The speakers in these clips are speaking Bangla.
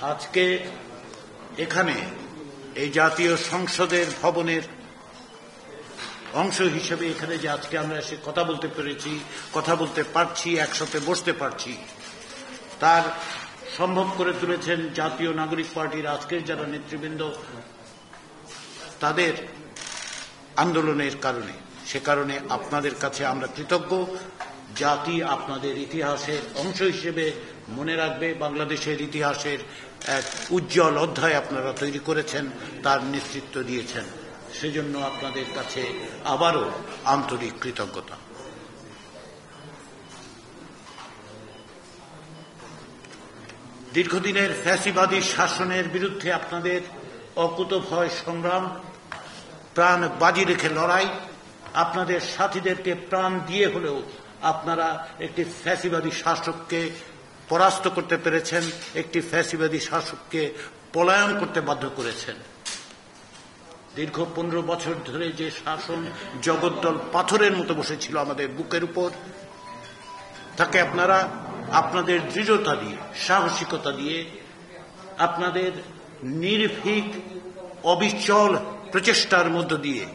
আজকে এখানে এই জাতীয় সংসদের ভবনের অংশ হিসেবে এখানে যে আজকে আমরা এসে কথা বলতে পেরেছি, কথা বলতে পারছি, একসাথে বসতে পারছি, তার সম্ভব করে তুলেছেন জাতীয় নাগরিক পার্টির আজকের যারা নেতৃবৃন্দ, তাদের আন্দোলনের কারণে। সে কারণে আপনাদের কাছে আমরা কৃতজ্ঞ। জাতি আপনাদের ইতিহাসের অংশ হিসেবে মনে রাখবে। বাংলাদেশের ইতিহাসের এক উজ্জ্বল অধ্যায় আপনারা তৈরি করেছেন, তার নেতৃত্ব দিয়েছেন। সেজন্য আপনাদের কাছে আবারও আন্তরিক কৃতজ্ঞতা। দীর্ঘদিনের ফ্যাসিবাদী শাসনের বিরুদ্ধে আপনাদের অকুতোভয় সংগ্রাম, প্রাণ বাজি রেখে লড়াই, আপনাদের সাথীদেরকে প্রাণ দিয়ে হলেও আপনারা একটি ফ্যাসিবাদী শাসককে পরাস্ত করতে পেরেছেন, একটি ফ্যাসিবাদী শাসককে পলায়ন করতে বাধ্য করেছেন। দীর্ঘ 15 বছর ধরে যে শাসন জগদ্দল পাথরের মতো বসেছিল আমাদের বুকের উপর, তাকে আপনারা আপনাদের দৃঢ়তা দিয়ে, সাহসিকতা দিয়ে, আপনাদের নির্ভীক অবিচল প্রচেষ্টার মধ্য দিয়ে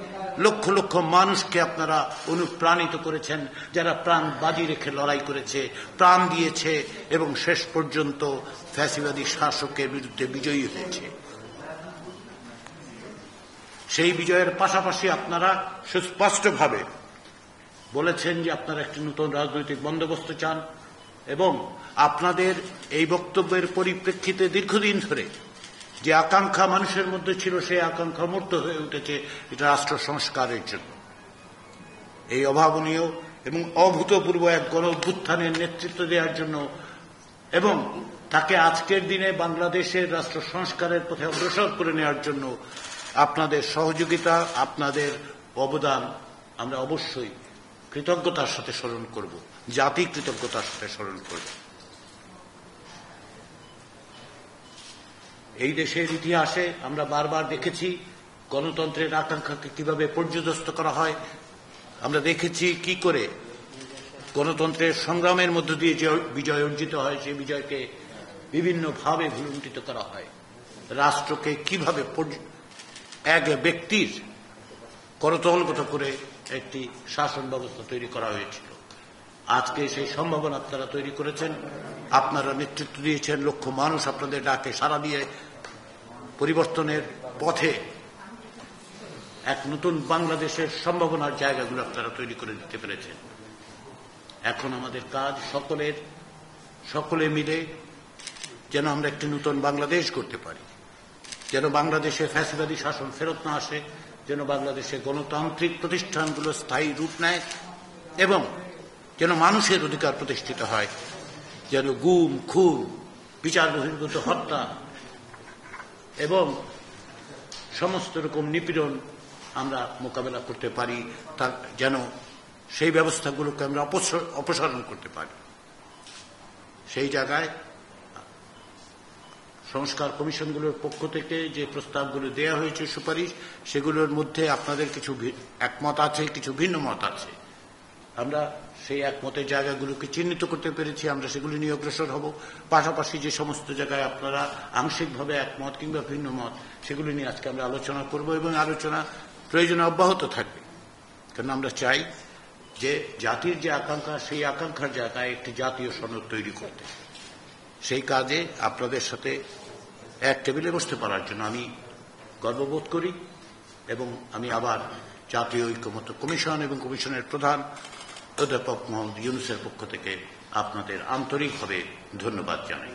লক্ষ লক্ষ মানুষকে আপনারা অনুপ্রাণিত করেছেন, যারা প্রাণ বাজি রেখে লড়াই করেছে, প্রাণ দিয়েছে এবং শেষ পর্যন্ত ফ্যাসিবাদী শাসকের বিরুদ্ধে বিজয়ী হয়েছে। সেই বিজয়ের পাশাপাশি আপনারা সুস্পষ্টভাবে বলেছেন যে আপনারা একটি নতুন রাজনৈতিক বন্দোবস্ত চান এবং আপনাদের এই বক্তব্যের পরিপ্রেক্ষিতে দীর্ঘদিন ধরে যে আকাঙ্ক্ষা মানুষের মধ্যে ছিল, সেই আকাঙ্ক্ষা মূর্ত হয়ে উঠেছে এটা রাষ্ট্র সংস্কারের জন্য। এই অভাবনীয় এবং অভূতপূর্ব এক গণ অভ্যুত্থানের নেতৃত্ব দেওয়ার জন্য এবং তাকে আজকের দিনে বাংলাদেশের রাষ্ট্র সংস্কারের পথে অগ্রসর করে নেওয়ার জন্য আপনাদের সহযোগিতা, আপনাদের অবদান আমরা অবশ্যই কৃতজ্ঞতার সাথে স্মরণ করব, জাতি কৃতজ্ঞতার সাথে স্মরণ করব। এই দেশের ইতিহাসে আমরা বারবার দেখেছি গণতন্ত্রের আকাঙ্ক্ষাকে কিভাবে পর্যদস্ত করা হয়। আমরা দেখেছি কি করে গণতন্ত্রের সংগ্রামের মধ্য দিয়ে যে বিজয় অর্জিত হয়, সেই বিজয়কে বিভিন্নভাবে ভুলুণ্ঠিত করা হয়। রাষ্ট্রকে কিভাবে এক ব্যক্তির করতলগত করে একটি শাসন ব্যবস্থা তৈরি করা হয়েছিল। আজকে সেই সম্ভাবনা আপনারা তৈরি করেছেন, আপনারা নেতৃত্ব দিয়েছেন, লক্ষ মানুষ আপনাদের ডাকে সাড়া দিয়ে পরিবর্তনের পথে এক নতুন বাংলাদেশের সম্ভাবনার জায়গাগুলো আপনারা তৈরি করে দিতে পেরেছেন। এখন আমাদের কাজ সকলে মিলে যেন আমরা একটি নতুন বাংলাদেশ করতে পারি, যেন বাংলাদেশে ফ্যাসিবাদী শাসন ফেরত না আসে, যেন বাংলাদেশে গণতান্ত্রিক প্রতিষ্ঠানগুলো স্থায়ী রূপ নেয় এবং যেন মানুষের অধিকার প্রতিষ্ঠিত হয়, যেন গুম, খুন, বিচার বহির্ভূত হত্যা এবং সমস্ত রকম নিপীড়ন আমরা মোকাবেলা করতে পারি, তার যেন সেই ব্যবস্থাগুলোকে আমরা অপসারণ করতে পারি। সেই জায়গায় সংস্কার কমিশনগুলোর পক্ষ থেকে যে প্রস্তাবগুলো দেওয়া হয়েছে, সুপারিশ, সেগুলোর মধ্যে আপনাদের কিছু একমত আছে, কিছু ভিন্ন মত আছে। আমরা সেই একমতের জায়গাগুলোকে চিহ্নিত করতে পেরেছি, আমরা সেগুলি নিয়ে অগ্রসর হব। পাশাপাশি যে সমস্ত জায়গায় আপনারা আংশিকভাবে একমত কিংবা ভিন্ন মত, সেগুলি নিয়ে আজকে আমরা আলোচনা করব এবং আলোচনা প্রয়োজনে অব্যাহত থাকবে। কারণ আমরা চাই যে জাতির যে আকাঙ্ক্ষা, সেই আকাঙ্ক্ষার জায়গায় একটি জাতীয় সনদ তৈরি করতে। সেই কাজে আপনাদের সাথে এক টেবিলে বসতে পারার জন্য আমি গর্ববোধ করি এবং আমি আবার জাতীয় ঐক্যমত্য কমিশন এবং কমিশনের প্রধান অধ্যাপক মোহাম্মদ ইউনূসের পক্ষ থেকে আপনাদের আন্তরিকভাবে ধন্যবাদ জানাই।